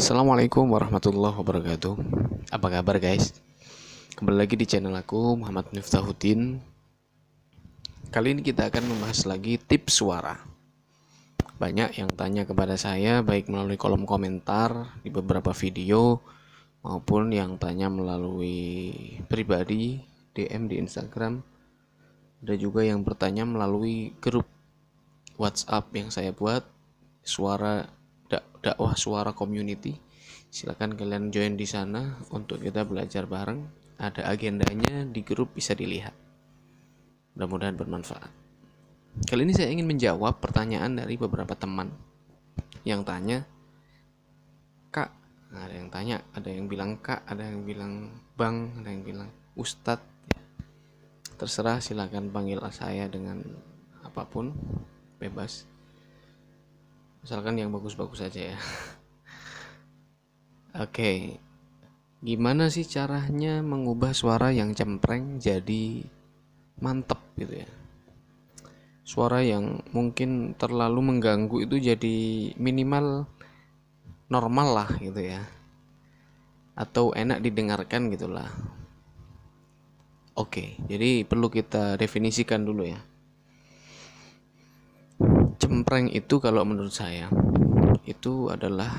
Assalamualaikum warahmatullahi wabarakatuh. Apa kabar guys? Kembali lagi di channel aku, Muhammad Miftahuddin. Kali ini kita akan membahas lagi tips suara. Banyak yang tanya kepada saya, baik melalui kolom komentar di beberapa video maupun yang tanya melalui pribadi DM di Instagram. Ada juga yang bertanya melalui grup WhatsApp yang saya buat, dakwah suara community. Silakan kalian join di sana untuk kita belajar bareng. Ada agendanya di grup, bisa dilihat. Mudah-mudahan bermanfaat. Kali ini saya ingin menjawab pertanyaan dari beberapa teman yang tanya, Kak, ada yang tanya, ada yang bilang Kak, ada yang bilang Bang, ada yang bilang Ustadz. Terserah, silakan panggil saya dengan apapun, bebas. Misalkan yang bagus-bagus saja ya. Oke. Gimana sih caranya mengubah suara yang cempreng jadi mantep gitu ya? Suara yang mungkin terlalu mengganggu itu jadi minimal normal lah gitu ya. Atau enak didengarkan gitulah. Oke, jadi perlu kita definisikan dulu ya. Cempreng itu kalau menurut saya itu adalah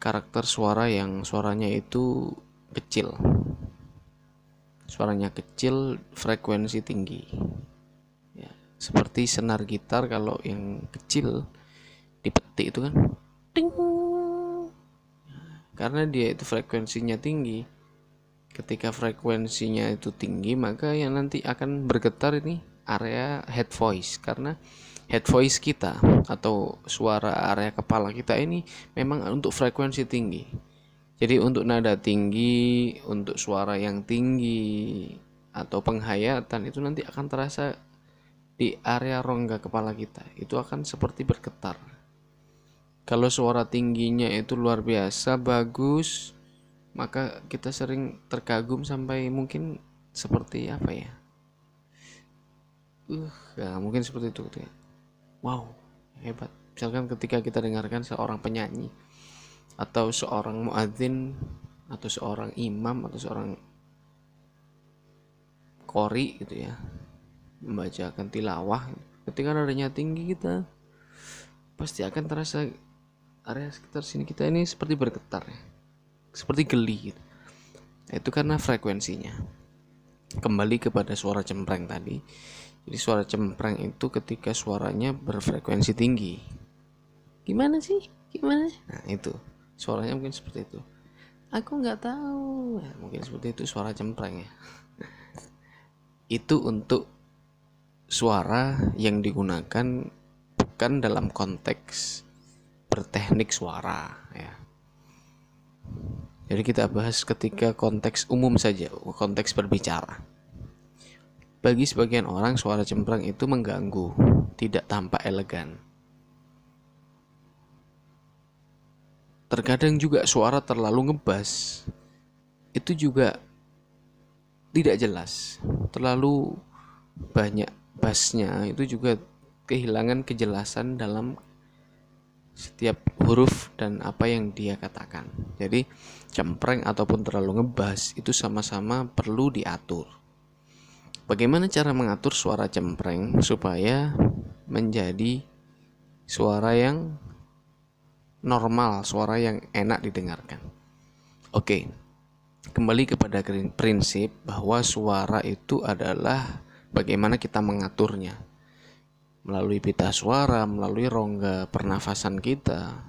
karakter suara yang suaranya itu kecil. Suaranya kecil, frekuensi tinggi. Ya, seperti senar gitar kalau yang kecil dipetik itu kan ting. Karena dia itu frekuensinya tinggi. Ketika frekuensinya itu tinggi, maka yang nanti akan bergetar ini area head voice, karena head voice kita atau suara area kepala kita ini memang untuk frekuensi tinggi. Jadi untuk nada tinggi, untuk suara yang tinggi atau penghayatan itu nanti akan terasa di area rongga kepala kita. Itu akan seperti bergetar. Kalau suara tingginya itu luar biasa bagus, maka kita sering terkagum sampai mungkin seperti apa ya? Ya mungkin seperti itu gitu ya. Wow, hebat. Misalkan ketika kita dengarkan seorang penyanyi atau seorang muadzin atau seorang imam atau seorang qori gitu ya, membacakan tilawah, ketika nadanya tinggi, kita pasti akan terasa area sekitar sini kita ini seperti bergetar ya, seperti geli gitu. Itu karena frekuensinya. Kembali kepada suara cempreng tadi. Jadi suara cempreng itu ketika suaranya berfrekuensi tinggi. Gimana sih? Gimana? Nah itu suaranya mungkin seperti itu. Aku nggak tahu. Ya, mungkin seperti itu suara cempreng ya. Itu untuk suara yang digunakan bukan dalam konteks berteknik suara ya. Jadi kita bahas ketika konteks umum saja, konteks berbicara. Bagi sebagian orang suara cempreng itu mengganggu, tidak tampak elegan. Terkadang juga suara terlalu ngebas, itu juga tidak jelas. Terlalu banyak bassnya itu juga kehilangan kejelasan dalam setiap huruf dan apa yang dia katakan. Jadi cempreng ataupun terlalu ngebas itu sama-sama perlu diatur. Bagaimana cara mengatur suara cempreng supaya menjadi suara yang normal, suara yang enak didengarkan? Oke, kembali kepada prinsip bahwa suara itu adalah bagaimana kita mengaturnya. Melalui pita suara, melalui rongga pernafasan kita,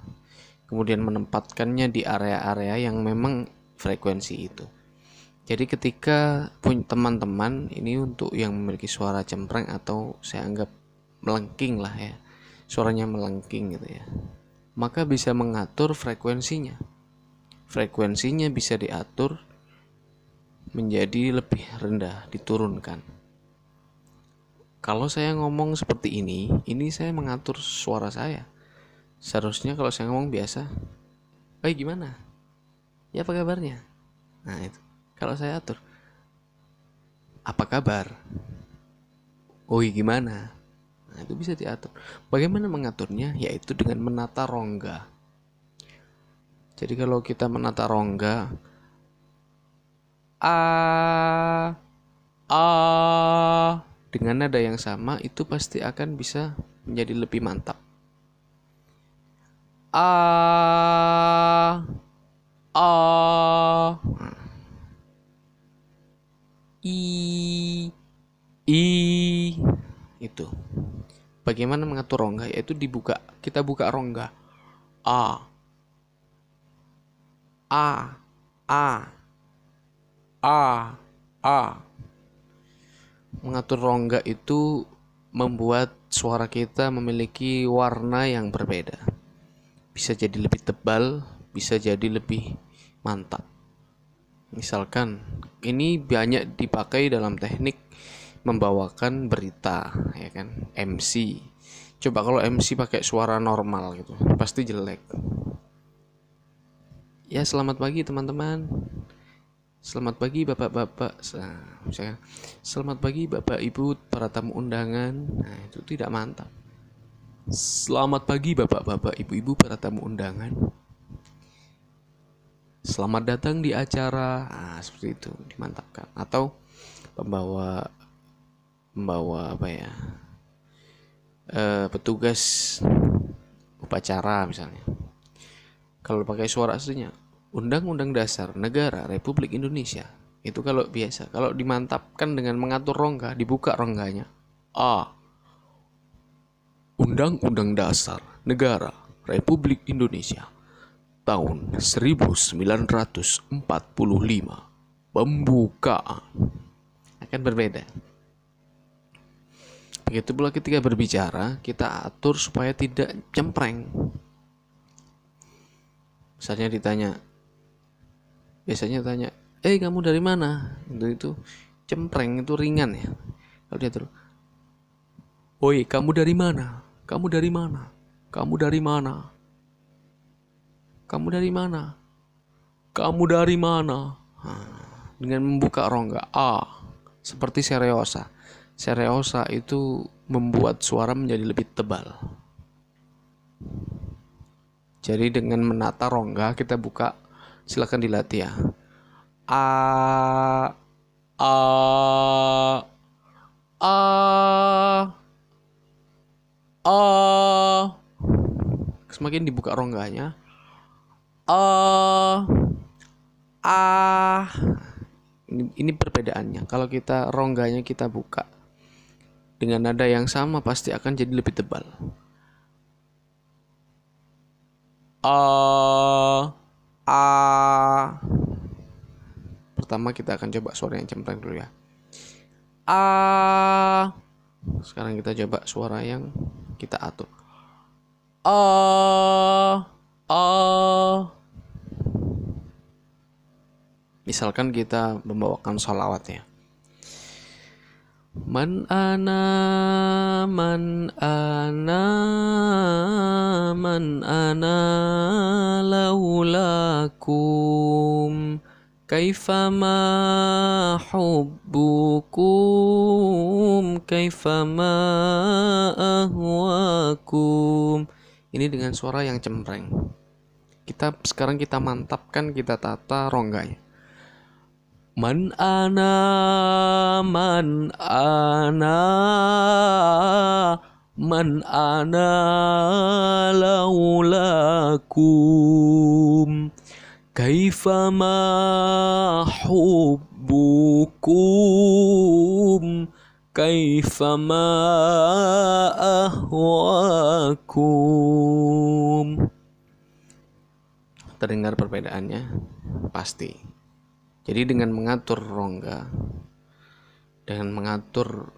kemudian menempatkannya di area-area yang memang frekuensi itu. Jadi ketika teman-teman ini untuk yang memiliki suara cempreng atau saya anggap melengking lah ya, suaranya melengking gitu ya, maka bisa mengatur frekuensinya. Frekuensinya bisa diatur menjadi lebih rendah, diturunkan. Kalau saya ngomong seperti ini saya mengatur suara saya. Seharusnya kalau saya ngomong biasa, gimana? Ya apa kabarnya? Nah itu. Kalau saya atur, apa kabar? Gimana? Nah itu bisa diatur. Bagaimana mengaturnya? Yaitu dengan menata rongga. Jadi kalau kita menata rongga, a a dengan nada yang sama itu pasti akan bisa menjadi lebih mantap. A a i i itu. Bagaimana mengatur rongga? Yaitu kita buka rongga. A a a a a. Mengatur rongga itu membuat suara kita memiliki warna yang berbeda. Bisa jadi lebih tebal, bisa jadi lebih mantap. Misalkan ini banyak dipakai dalam teknik membawakan berita, ya kan, MC. Coba kalau MC pakai suara normal gitu, pasti jelek. Ya, selamat pagi teman-teman. Selamat pagi bapak-bapak. Misalkan, selamat pagi bapak ibu para tamu undangan. Nah, itu tidak mantap. Selamat pagi bapak-bapak ibu-ibu para tamu undangan. Selamat datang di acara. Nah, seperti itu dimantapkan. Atau membawa apa ya? Petugas upacara misalnya. Kalau pakai suara aslinya, Undang-Undang Dasar Negara Republik Indonesia. Itu kalau biasa. Kalau dimantapkan dengan mengatur rongga, dibuka rongganya. A. Undang-Undang Dasar Negara Republik Indonesia tahun 1945. Pembukaan akan berbeda. Begitu pula ketika berbicara, kita atur supaya tidak cempreng. Misalnya biasanya tanya, kamu dari mana? Itu cempreng, itu ringan ya. Kalau dia terus, oi, kamu dari mana? Kamu dari mana? Kamu dari mana? Kamu dari mana? Kamu dari mana? Dengan membuka rongga A, seperti seriosa. Seriosa itu membuat suara menjadi lebih tebal. Jadi dengan menata rongga kita buka, silakan dilatih ya. A a a a. Semakin dibuka rongganya, a a. Ini perbedaannya. Kalau kita rongganya kita buka dengan nada yang sama pasti akan jadi lebih tebal. A. Pertama kita akan coba suara yang cempreng dulu ya. A. Sekarang kita coba suara yang kita atur. A. Misalkan kita membawakan sholawat ya. Man ana laulakum kaifama hubbukum kaifama ahwakum. Ini dengan suara yang cempreng. Sekarang kita mantapkan, kita tata rongganya. Man ana laulakum kaifama hubbukum kaifama ahwakum. Terdengar perbedaannya? Pasti. Jadi dengan mengatur rongga, dengan mengatur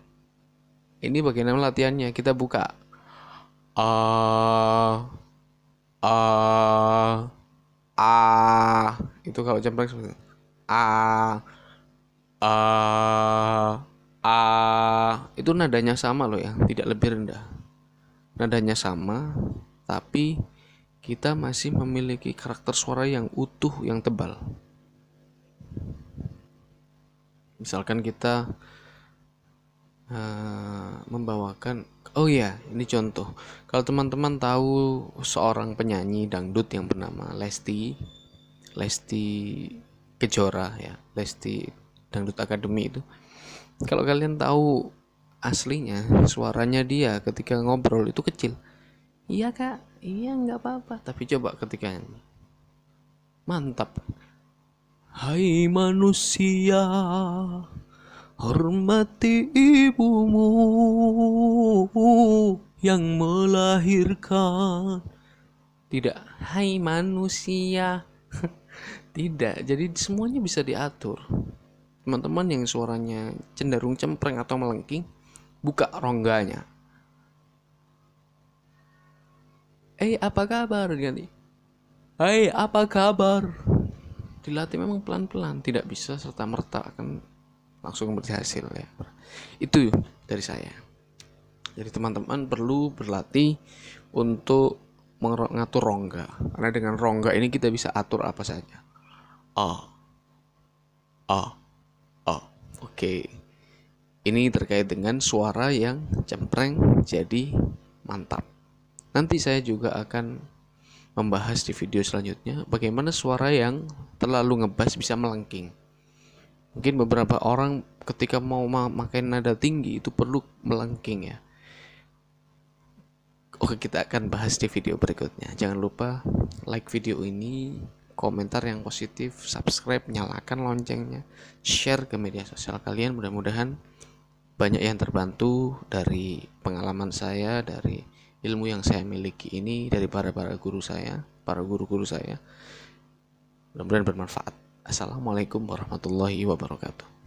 ini bagaimana latihannya? Kita buka itu kalau cempreng seperti itu nadanya sama loh ya, tidak lebih rendah. Nadanya sama, tapi kita masih memiliki karakter suara yang utuh, yang tebal. Misalkan kita membawakan Oh iya, ini contoh. Kalau teman-teman tahu seorang penyanyi dangdut yang bernama Lesti Kejora ya, Lesti Dangdut Academy itu. Kalau kalian tahu aslinya, suaranya dia ketika ngobrol itu kecil. Iya kak, iya nggak apa-apa. Tapi coba ketika nyanyi, mantap. Hai manusia, hormati ibumu yang melahirkan. Tidak, hai manusia. Tidak, jadi semuanya bisa diatur. Teman-teman yang suaranya cenderung cempreng atau melengking, buka rongganya. Apa kabar? Ganti. Hai, apa kabar? Dilatih memang pelan-pelan, tidak bisa serta-merta akan langsung berhasil ya. Itu dari saya. Jadi teman-teman perlu berlatih untuk mengatur rongga. Karena dengan rongga ini kita bisa atur apa saja. Ah, ah, ah. Oke. Ini terkait dengan suara yang cempreng jadi mantap. Nanti saya juga akan membahas di video selanjutnya bagaimana suara yang terlalu ngebas bisa melengking. Mungkin beberapa orang ketika mau memakai nada tinggi itu perlu melengking ya. Oke, kita akan bahas di video berikutnya. Jangan lupa like video ini, komentar yang positif, subscribe, nyalakan loncengnya, share ke media sosial kalian. Mudah-mudahan banyak yang terbantu dari pengalaman saya, dari ilmu yang saya miliki ini, dari para guru saya, para guru-guru saya. Mudah-mudahan bermanfaat. Assalamualaikum warahmatullahi wabarakatuh.